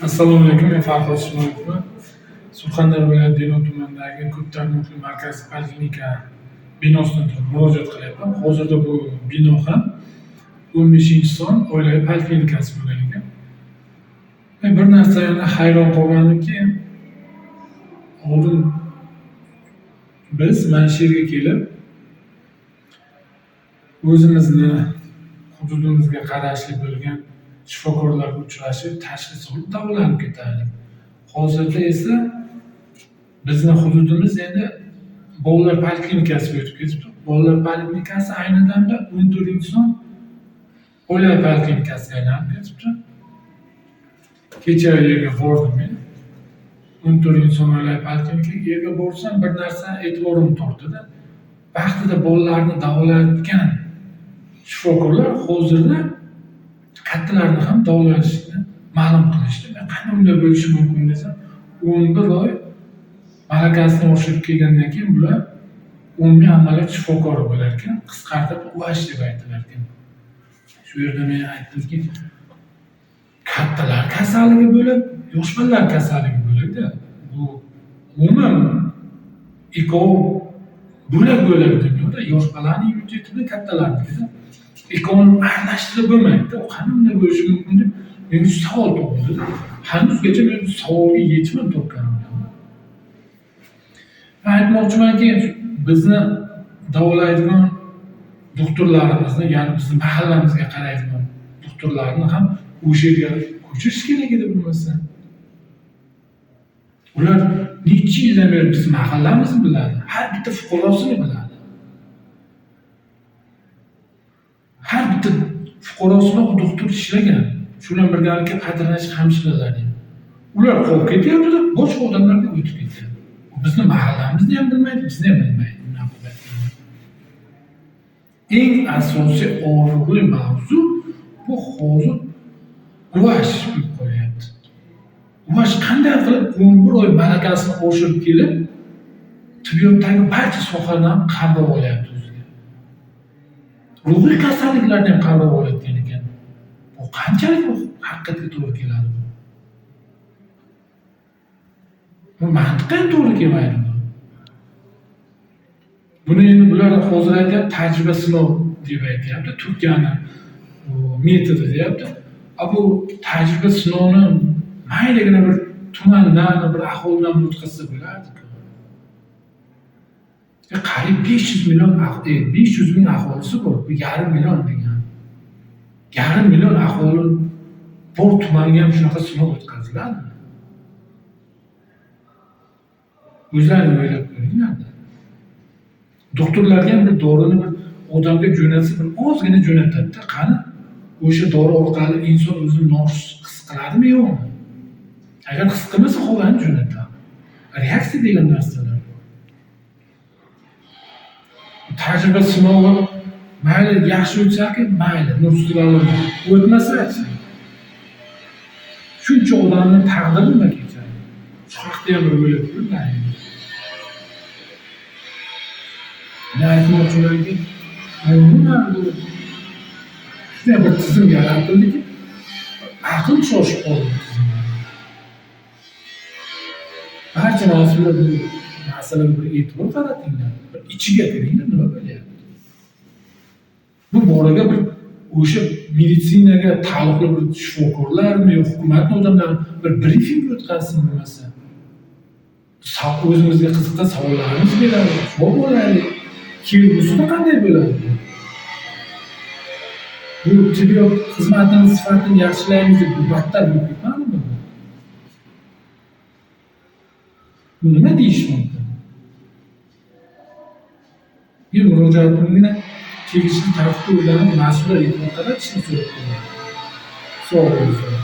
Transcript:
Assalomu alaykum, men Farhod Ismoilovman. Surxondaryo viloyati Denov tumanidagi ko'p tarmoqli markaziy poliklinika binosidan turib murojaat qilyapman. Hozirda bu bino ham 15-son oilaviy poliklinikasi bo'lgan ekan. Men bir narsaga hayron qolganimki, oldin biz mana shu yerga kelib o'zimizni hududimizga qarashli bo'lgan shifokorlarga uchrashib, tashxis olib davolanib ketardik. Hozirda esa bizni hududimiz endi bolalar poliklinikasiga o'tib ketibdi. Bolalar poliklinikasi ayni damda 14-son oilaviy poliklinikasiga aylanib ketibdi. Kecha yerga bordim men. 14-son oilaviy poliklinikaga yerga borsam bir narsa e'tiborimni tortdi. Vaqtida bolalarni davolayotgan shifokorlar hozirda kattalarni ham davolanishini ma'lum qilishdi. Men qanday unday bo'lishi mumkin desam, 11 oy malakasini oshirib kelgandan keyin bular umumiy amaliyot shifokori bo'lar ekan, qisqartirib UASH deb aytilar ekan. Shu yerda men aytdimki, kattalar kasalligi bo'lib, yosh bolalar kasalligi bo'ladi. Bu umuman ikkovi bo'lak dunyoda yosh bolalarning immuniteti kattalarnikida. Ikkovini aralashtirib bo'lmaydi. U qanday bo'lishi mumkin deb menga savol tug'ildi. Hanuzgacha men bu savolga yechim topganim. Men aytmoqchimanki, bizni davolaydigan doktorlarimizni, ya'ni bizni mahallamizga qaraydigan doktorlarni ham o'sha yerga ko'chirish kerak edi bo'lmasa. Ular necha yildan beri biz mahallamizni biladi, har bitta fuqarosini biladi. Har bitta fuqarosini o doktor ishlagan. Shu bilan birgalikda qadrlash hamshiralar. Ular qolib ketyapti, boshqa odamlarga o'tib ketyapti. Bizni mahallamizni ham bilmaydi, bizni ham bilmaydi. Eng asosiy og'riqli mavzu bu hozir UASH bo'lib qolyapti. UASH qanday qilib 11 oy malakasini oshirib kelib, tibbiyotdagi barcha sohalarni ham qamrab olyapti o'ziga. Ruhiy kasalliklarni ham qamrab olayotgan ekan. Bu qanchalik haqiqatga to'g'ri keladi? Bu mantiqan to'g'ri kelmaydi. Buni endi bular hozir aytyapti, tajriba sinov deb aytyapti, Turkiyani metodi deyapti. Bu tajriba sinovni mayligina bir tumandan, bir aholidan o'tkazsa bo'lardi. Qariyb 500 ming aholisi bor. Bu yarim million degan. Yarim million aholi bor tumanga ham shunaqa sinov o'tkaziladi. O'zlaring o'ylab ko'ringlar. Doktorlarga ham bir dorini bir odamga jo'natsa, bir ozgina jo'natadi. Qani o'sha dori orqali inson o'zini noxush his qiladimi yo'qmi? Agar his qilmasa, qolganini jo'natadi. Reaksiya degan narsalar bor. Tajriba sinovi mayli yaxshi o'tsa-ki, mayli nursiz oladi. O'tmasa-chi. Shuncha odamning taqdiri nima kechadi? Shu haqda ham o'ylab ko'ring. Men aytmoqchimanki, umuman bu shunday bir tizim yaratildiki, aql shoshib qoldi. Barcha mas'ullar bu masalaga bir e'tibor qaratinglar. Bir ichiga kiringlar, nima bo'lyapti? Bu boraga bir o'sha meditsinaga taalluqli bir shifokorlarmi yo hukumatning odamlari bir brifing o'tkazsin bo'lmasa. O'zimizga qiziqgan savollarimiz beradi, javob oladi. Kelgusida qanday bo'ladi? Bu tibbiyot xizmatining sifatini yaxshilaymiz deb battar bo'lib ketmadimi? Nima deyish mumkin? Bir murojaatimni tegishli tartibda o'ylanib, mas'ullar e'tibor qaratishni so'rab qolaman. Sog' bo'lsin.